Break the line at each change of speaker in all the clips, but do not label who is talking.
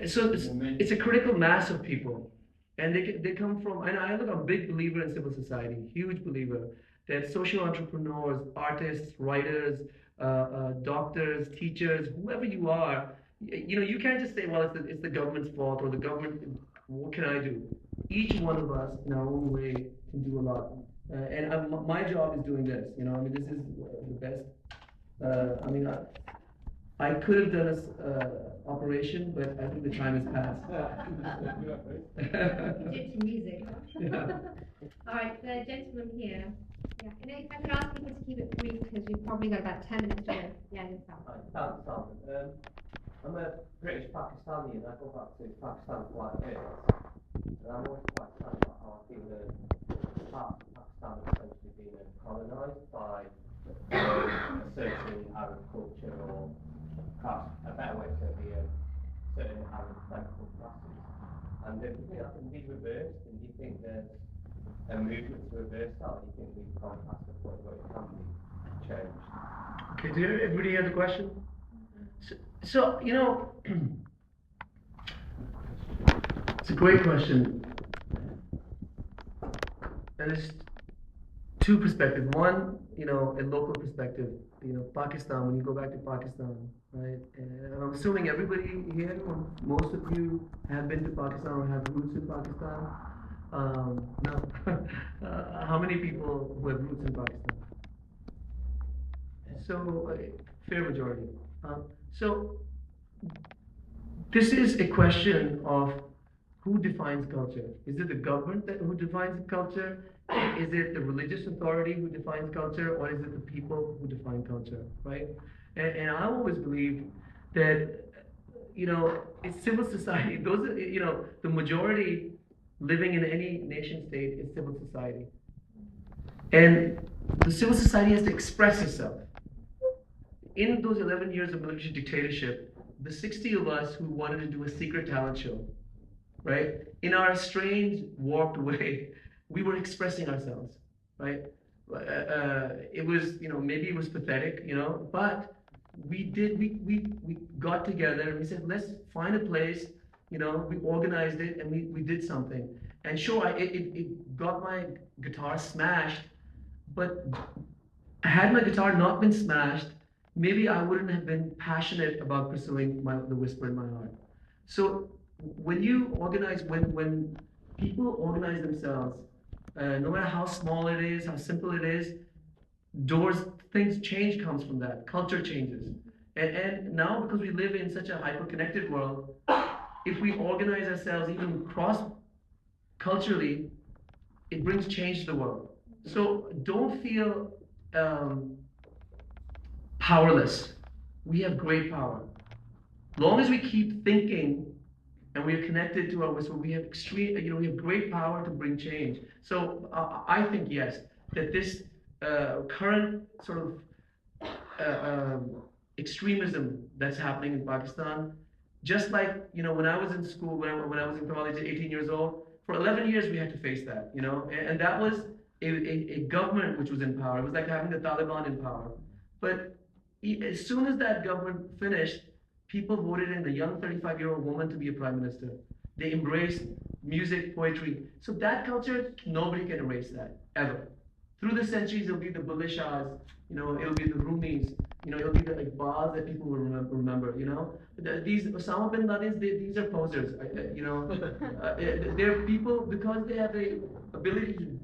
So it's a critical mass of people, and they come from. And I'm a big believer in civil society, huge believer that social entrepreneurs, artists, writers, doctors, teachers, whoever you are, you can't just say, well, it's the government's fault or the government. What can I do? Each one of us, in our own way, can do a lot. And my job is doing this. I mean, this is the best. I mean, I could have done this operation, but I think the time has passed.
You did some music.
Yeah.
All right, the gentleman here. Yeah, and if I could ask people to keep it brief because we've probably got about 10 minutes to go. Yeah, yourself.
Thanks, Salman. I'm a British Pakistani and I go back to Pakistan quite a bit. And I'm always quite sad about how I feel that part of Pakistan is essentially being colonised by a certain Arab culture or perhaps a better way to be a certain Arab political classes. And do you think that can be reversed? And do you think there's a movement to reverse that? Or do you think we've gone past the point where it can be changed?
Okay, do everybody hear the question? So it's a great question. And there's two perspectives. One, a local perspective. Pakistan. When you go back to Pakistan, right? And I'm assuming everybody here, or most of you, have been to Pakistan or have roots in Pakistan. No. How many people who have roots in Pakistan? So, fair majority. So, this is a question of who defines culture. Is it the government who defines culture? Is it the religious authority who defines culture, or is it the people who define culture, right? And I always believe that, it's civil society. Those are, the majority living in any nation state is civil society. And the civil society has to express itself. In those 11 years of military dictatorship, the 60 of us who wanted to do a secret talent show, right? In our strange, warped way, we were expressing ourselves, right? It was, maybe it was pathetic, but we got together and we said, let's find a place, we organized it and we did something. And sure, it got my guitar smashed, but had my guitar not been smashed, maybe I wouldn't have been passionate about pursuing the whisper in my heart. So when you organize, when people organize themselves, no matter how small it is, how simple it is, change comes from that. Culture changes. And now, because we live in such a hyper-connected world, if we organize ourselves even cross-culturally, it brings change to the world. So don't feel powerless. We have great power. Long as we keep thinking and we are connected to our whisper, we have we have great power to bring change. So I think, yes, that this current sort of extremism that's happening in Pakistan, just like, when I was in school, when I was in college at 18 years old, for 11 years we had to face that, and that was a government which was in power. It was like having the Taliban in power. But as soon as that government finished, people voted in a young 35-year-old woman to be a prime minister. They embraced music, poetry. So that culture, nobody can erase that, ever. Through the centuries, it'll be the Bulleyas, it'll be the Rumis, it'll be the Iqbals that people will remember, These Osama bin Ladens, these are posers, they're people, because they have the ability to,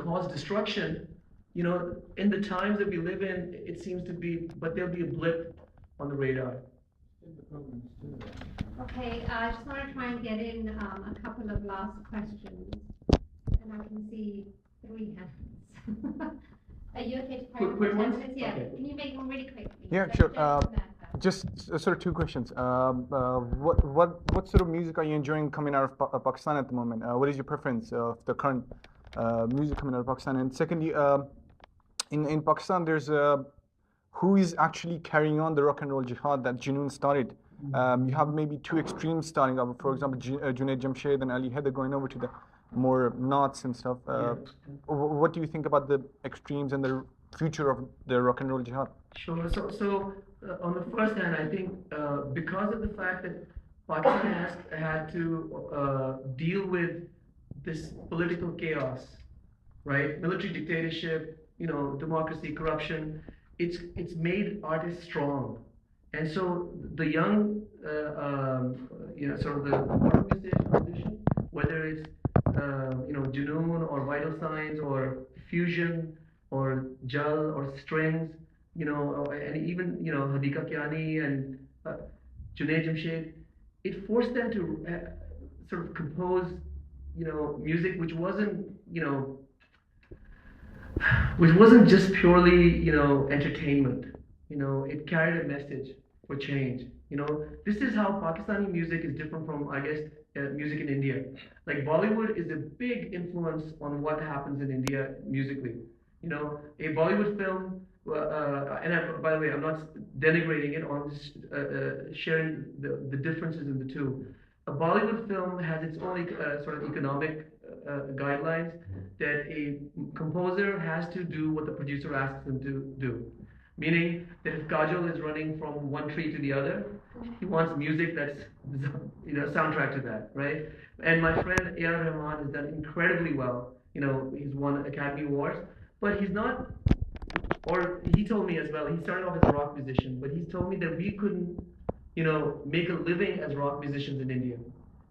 cause destruction, in the times that we live in, it seems to be, but there'll be a blip on the radar.
Okay, I just want to try and get in a couple of last questions, and I can see 3 hands. Are you okay to carry on for 10 minutes? Yeah. Okay. Can you make them really quick, please?
Yeah, sure. Just sort of 2 questions. What sort of music are you enjoying coming out of Pakistan at the moment? What is your preference of the current music coming out of Pakistan? And secondly, in Pakistan, there's who is actually carrying on the rock and roll jihad that Junoon started? You have maybe 2 extremes starting up. For example, Junaid Jamshed and Ali Haider going over to the more knots and stuff. What do you think about the extremes and the future of the rock and roll jihad?
Sure. So on the first hand, I think because of the fact that Pakistan has had to deal with this political chaos, right? Military dictatorship, democracy, corruption. It's made artists strong, and so the young, sort of the modern musician, whether it's Junoon or vital signs or fusion or jal or strings, and even Hadika Kiani and Junaid Jamshed, it forced them to sort of compose, music which wasn't just purely, entertainment. It carried a message for change. This is how Pakistani music is different from, I guess, music in India. Like Bollywood is a big influence on what happens in India musically. A Bollywood film, by the way, I'm not denigrating it, I'm just sharing the differences in the two. A Bollywood film has its own sort of economic guidelines that a composer has to do what the producer asks them to do. Meaning that if Kajol is running from one tree to the other, he wants music that's soundtrack to that, right? And my friend A.R. Rahman has done incredibly well. He's won Academy Awards, but he's not. Or he told me as well. He started off as a rock musician, but he's told me that we couldn't, make a living as rock musicians in India.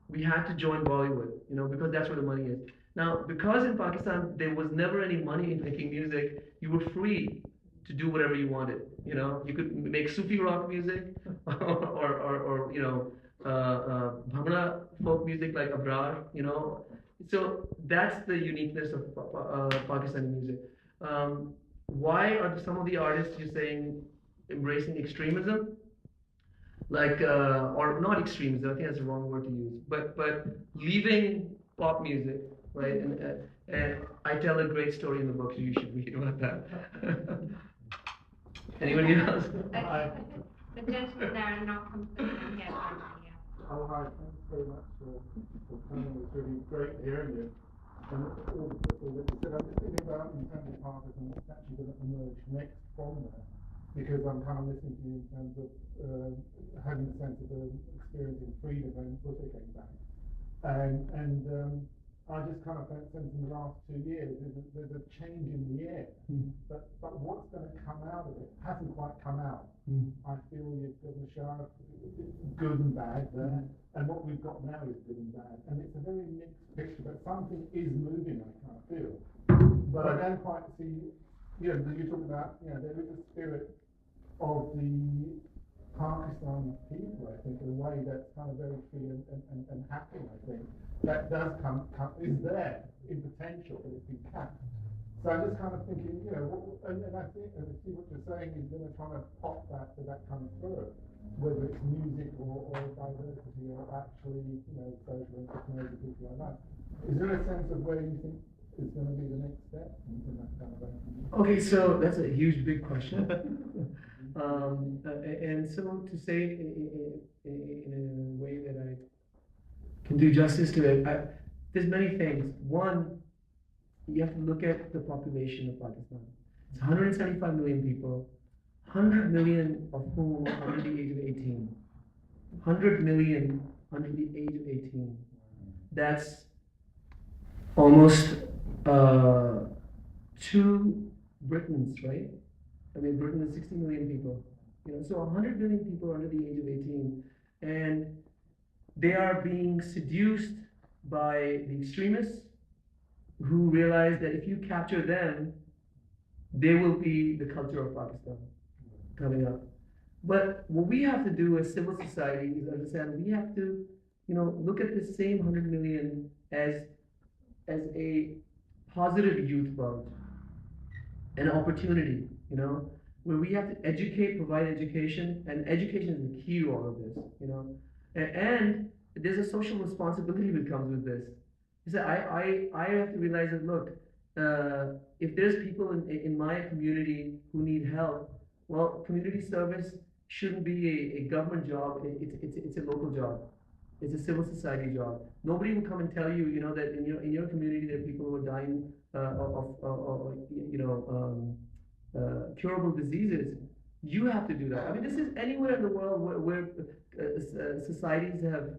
We had to join Bollywood, because that's where the money is. Now, because in Pakistan there was never any money in making music, you were free to do whatever you wanted. You could make Sufi rock music, or Bhangra folk music like Abrar. So that's the uniqueness of Pakistani music. Why are some of the artists you're saying embracing extremism? Like or not extremism, I think that's the wrong word to use, but leaving pop music, right? And I tell a great story in the book, so you should read about that. Anybody else?
Okay. The gentleman there and I'll come to the yeah.
Oh, hi, thanks very much for coming. It was really great hearing you. And all the that you said, I'm just thinking about in terms of Harvard and what's actually going to emerge next from there, because I'm kind of listening to you in terms of having a sense of experiencing freedom when Buddha came back. And I just kind of sense in the last 2 years there's a change in the air, but what's going to come out of it hasn't quite come out. I feel you've got the sharp, good and bad there, and what we've got now is good and bad, and it's a very mixed picture, but something is moving, I kind of feel. But I don't quite see, you're talking about, there is a spirit of the Pakistani people, I think, in a way that's kind of very free and happy, I think. That does is there in potential, but it's been capped. So I'm just kind of thinking, and I think, and I see what you're saying is going to try to pop that so that comes through, whether it's music or diversity or actually, social and technology, people like that. Is there a sense of where you think is going to be the next step in that kind of way?
Okay, so that's a huge, big question. And so to say in a way that I can do justice to it, there's many things. One, you have to look at the population of Pakistan. It's 175 million people, 100 million of whom are under the age of 18. 100 million under the age of 18. That's almost 2 Britons, right? I mean, Britain is 60 million people. So 100 million people under the age of 18, and they are being seduced by the extremists who realize that if you capture them, they will be the culture of Pakistan coming up. But what we have to do as civil society is understand we have to, look at the same 100 million as a positive youth bulge, an opportunity, where we have to educate, provide education, and education is the key to all of this, and there's a social responsibility that comes with this. So I have to realize that, look, if there's people in my community who need help, well, community service shouldn't be a government job. It's a local job. It's a civil society job. Nobody will come and tell you, that in your community there are people who are dying of curable diseases. You have to do that. I mean, this is anywhere in the world where societies have